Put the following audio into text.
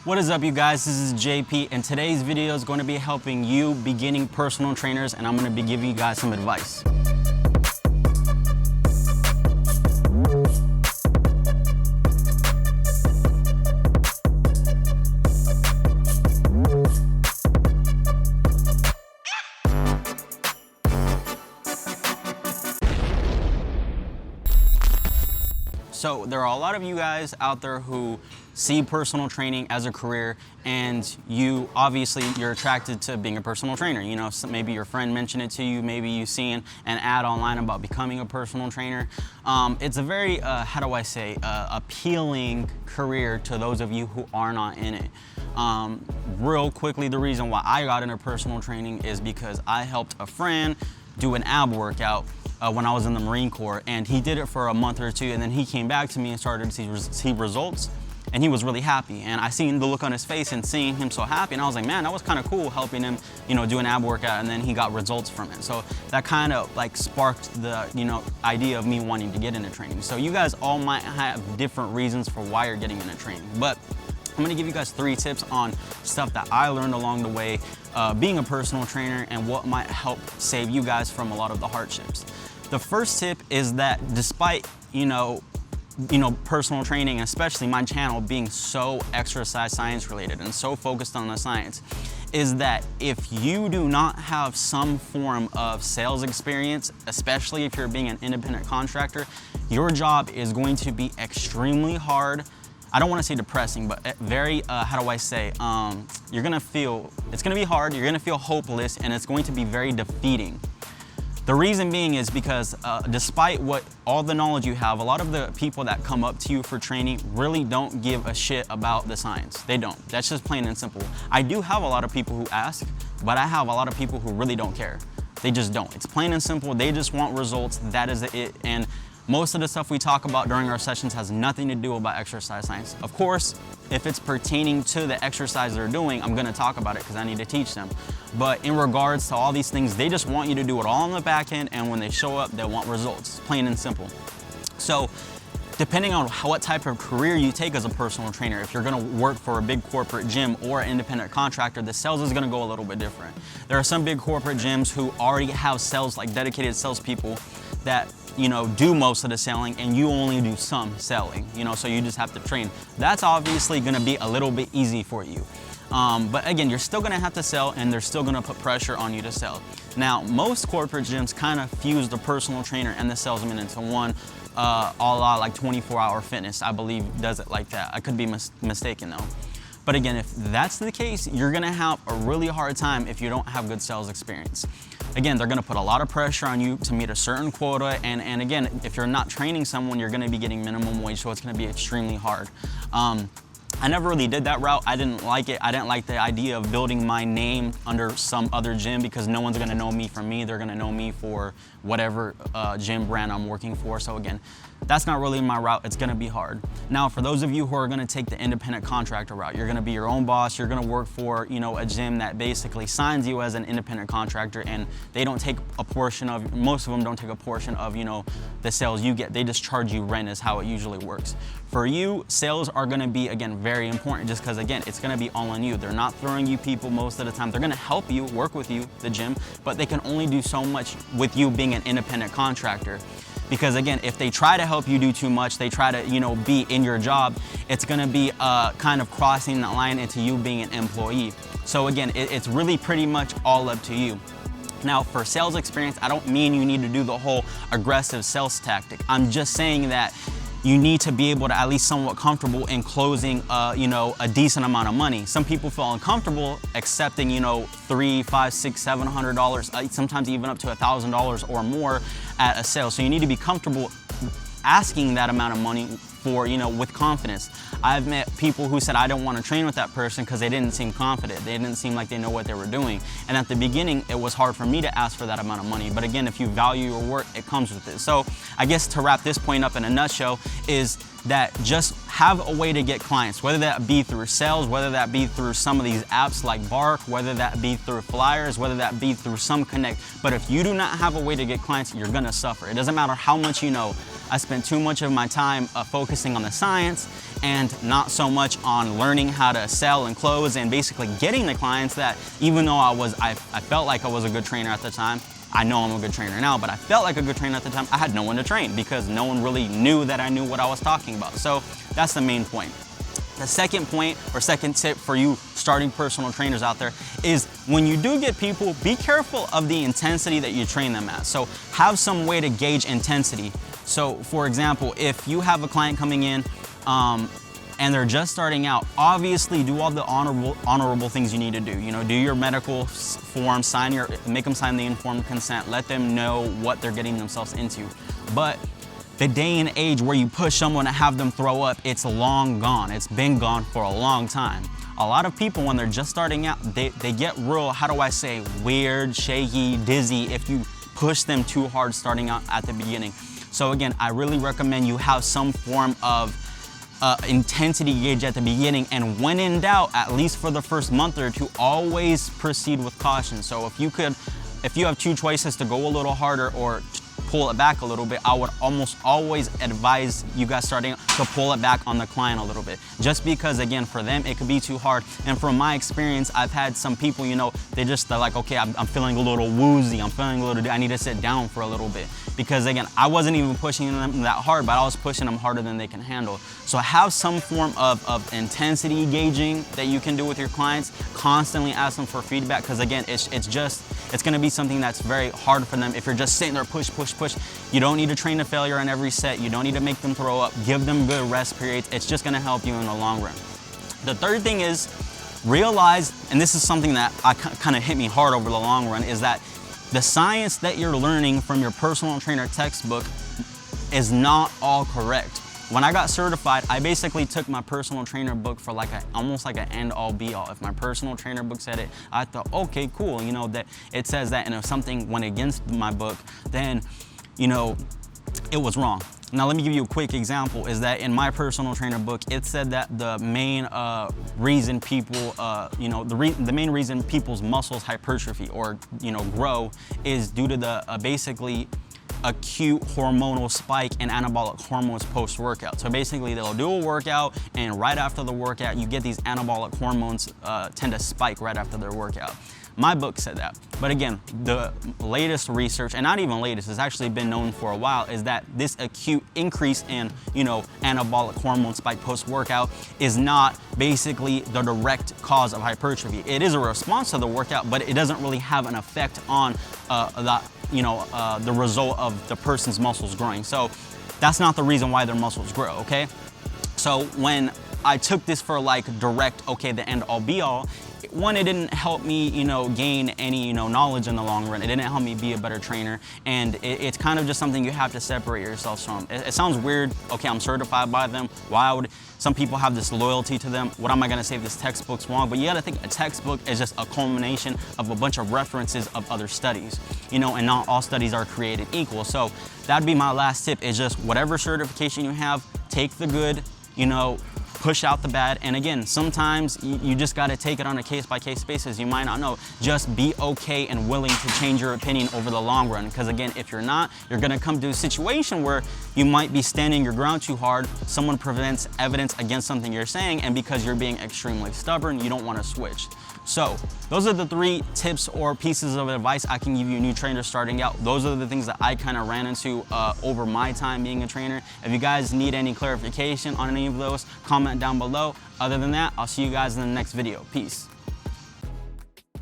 What is up, you guys? This is JP, and today's video is going to be helping you beginning personal trainers, and I'm going to be giving you guys some advice. So there are a lot of you guys out there who see personal training as a career, and you're attracted to being a personal trainer. You know, maybe your friend mentioned it to you, maybe you've seen an ad online about becoming a personal trainer. It's a very, appealing career to those of you who are not in it. Real quickly, the reason why I got into personal training is because I helped a friend do an ab workout when I was in the Marine Corps, and he did it for a month or two, and then he came back to me and started to see results, and he was really happy. And I seen the look on his face and seeing him so happy, and I was like, man, that was kind of cool helping him, do an ab workout, and then he got results from it. So that kind of like sparked the, idea of me wanting to get into training. So you guys all might have different reasons for why you're getting into training, but I'm gonna give you guys 3 tips on stuff that I learned along the way being a personal trainer and what might help save you guys from a lot of the hardships. The first tip is that despite, personal training, and especially my channel being so exercise science related and so focused on the science, is that if you do not have some form of sales experience, especially if you're being an independent contractor, your job is going to be extremely hard. I don't want to say depressing, but very, you're gonna feel, it's gonna be hard, you're gonna feel hopeless, and it's going to be very defeating. The reason being is because despite all the knowledge you have, a lot of the people that come up to you for training really don't give a shit about the science. They don't. That's just plain and simple. I do have a lot of people who ask, but I have a lot of people who really don't care. They just don't. It's plain and simple. They just want results. That is it. And most of the stuff we talk about during our sessions has nothing to do about exercise science. Of course, if it's pertaining to the exercise they're doing, I'm gonna talk about it because I need to teach them. But in regards to all these things, they just want you to do it all on the back end, and when they show up, they want results, plain and simple. So, depending on what type of career you take as a personal trainer, if you're gonna work for a big corporate gym or an independent contractor, the sales is gonna go a little bit different. There are some big corporate gyms who already have sales, like dedicated salespeople that do most of the selling, and you only do some selling, so you just have to train. That's obviously gonna be a little bit easy for you. But again, you're still gonna have to sell, and they're still gonna put pressure on you to sell. Now, most corporate gyms kind of fuse the personal trainer and the salesman into one, a la like 24-hour fitness, I believe does it like that. I could be mistaken though. But again, if that's the case, you're gonna have a really hard time if you don't have good sales experience. Again, they're gonna put a lot of pressure on you to meet a certain quota, and again, if you're not training someone, you're gonna be getting minimum wage, so it's gonna be extremely hard. I never really did that route. I didn't like it. I didn't like the idea of building my name under some other gym because no one's gonna know me for me. They're gonna know me for whatever gym brand I'm working for. So again, that's not really my route. It's gonna be hard. Now, for those of you who are gonna take the independent contractor route, you're gonna be your own boss. You're gonna work for a gym that basically signs you as an independent contractor, and they don't take a portion of, most of them don't take a portion of the sales you get. They just charge you rent is how it usually works. For you, sales are gonna be, again, very important just because, again, it's gonna be all on you. They're not throwing you people most of the time. They're gonna help you, work with you, the gym, but they can only do so much with you being an independent contractor. Because again, if they try to help you do too much, they try to, be in your job, it's gonna be kind of crossing that line into you being an employee. So again, it's really pretty much all up to you. Now, for sales experience, I don't mean you need to do the whole aggressive sales tactic. I'm just saying that you need to be able to at least somewhat comfortable in closing, a decent amount of money. Some people feel uncomfortable accepting, $300, $500, $600, $700, sometimes even up to $1,000 or more at a sale. So you need to be comfortable asking that amount of money for, with confidence. I've met people who said, I don't want to train with that person because they didn't seem confident. They didn't seem like they know what they were doing. And at the beginning, it was hard for me to ask for that amount of money. But again, if you value your work, it comes with it. So I guess to wrap this point up in a nutshell is that just have a way to get clients, whether that be through sales, whether that be through some of these apps like Bark, whether that be through flyers, whether that be through some connect. But if you do not have a way to get clients, you're gonna suffer. It doesn't matter how much you know. I spent too much of my time focusing on the science and not so much on learning how to sell and close and basically getting the clients that, even though I felt like I was a good trainer at the time. I know I'm a good trainer now, but I felt like a good trainer at the time. I had no one to train because no one really knew that I knew what I was talking about. So that's the main point. The second point or second tip for you starting personal trainers out there is when you do get people, be careful of the intensity that you train them at. So have some way to gauge intensity. So for example, if you have a client coming in and they're just starting out, obviously do all the honorable things you need to do. You know, do your medical form, make them sign the informed consent, let them know what they're getting themselves into. But the day and age where you push someone to have them throw up, it's long gone. It's been gone for a long time. A lot of people, when they're just starting out, they get real, how do I say, weird, shaky, dizzy if you push them too hard starting out at the beginning. So again, I really recommend you have some form of intensity gauge at the beginning, and when in doubt, at least for the first month or two, always proceed with caution. So if you have two choices to go a little harder or pull it back a little bit, I would almost always advise you guys starting to pull it back on the client a little bit. Just because, again, for them, it could be too hard. And from my experience, I've had some people, you know, they're like, okay, I'm feeling a little woozy, I need to sit down for a little bit. Because again, I wasn't even pushing them that hard, but I was pushing them harder than they can handle. So have some form of intensity gauging that you can do with your clients. Constantly ask them for feedback, because again, it's gonna be something that's very hard for them if you're just sitting there push. You don't need to train to failure in every set. You don't need to make them throw up. Give them good rest periods. It's just gonna help you in the long run. The third thing is realize, and this is something that kind of hit me hard over the long run, is that the science that you're learning from your personal trainer textbook is not all correct. When I got certified, I basically took my personal trainer book for almost like an end all be all. If my personal trainer book said it, I thought, okay, cool, you know, that it says that, and if something went against my book, then, you know, it was wrong. Now let me give you a quick example, is that in my personal trainer book, it said that the main reason people, the main reason people's muscles hypertrophy or, you know, grow is due to the basically acute hormonal spike in anabolic hormones post-workout. So basically they'll do a workout, and right after the workout, you get these anabolic hormones tend to spike right after their workout. My book said that. But again, the latest research, and not even latest, it's actually been known for a while, is that this acute increase in, you know, anabolic hormone spike post-workout is not basically the direct cause of hypertrophy. It is a response to the workout, but it doesn't really have an effect on the result of the person's muscles growing. So that's not the reason why their muscles grow, okay? So when I took this for like direct, okay, the end all be all, one, it didn't help me, you know, gain any, you know, knowledge in the long run. It didn't help me be a better trainer, and it's kind of just something you have to separate yourself from. It sounds weird. Okay, I'm certified by them. Why would some people have this loyalty to them? What am I gonna say if this textbook's wrong? But you gotta think a textbook is just a culmination of a bunch of references of other studies, you know, and not all studies are created equal. So that'd be my last tip, is just whatever certification you have, take the good, you know, push out the bad. And again, sometimes you just got to take it on a case-by-case basis. You might not know. Just be okay and willing to change your opinion over the long run. Because again, if you're not, you're going to come to a situation where you might be standing your ground too hard. Someone presents evidence against something you're saying, and because you're being extremely stubborn, you don't want to switch. So those are the 3 tips or pieces of advice I can give you, new trainers starting out. Those are the things that I kind of ran into over my time being a trainer. If you guys need any clarification on any of those, comment down below. Other than that, I'll see you guys in the next video. Peace.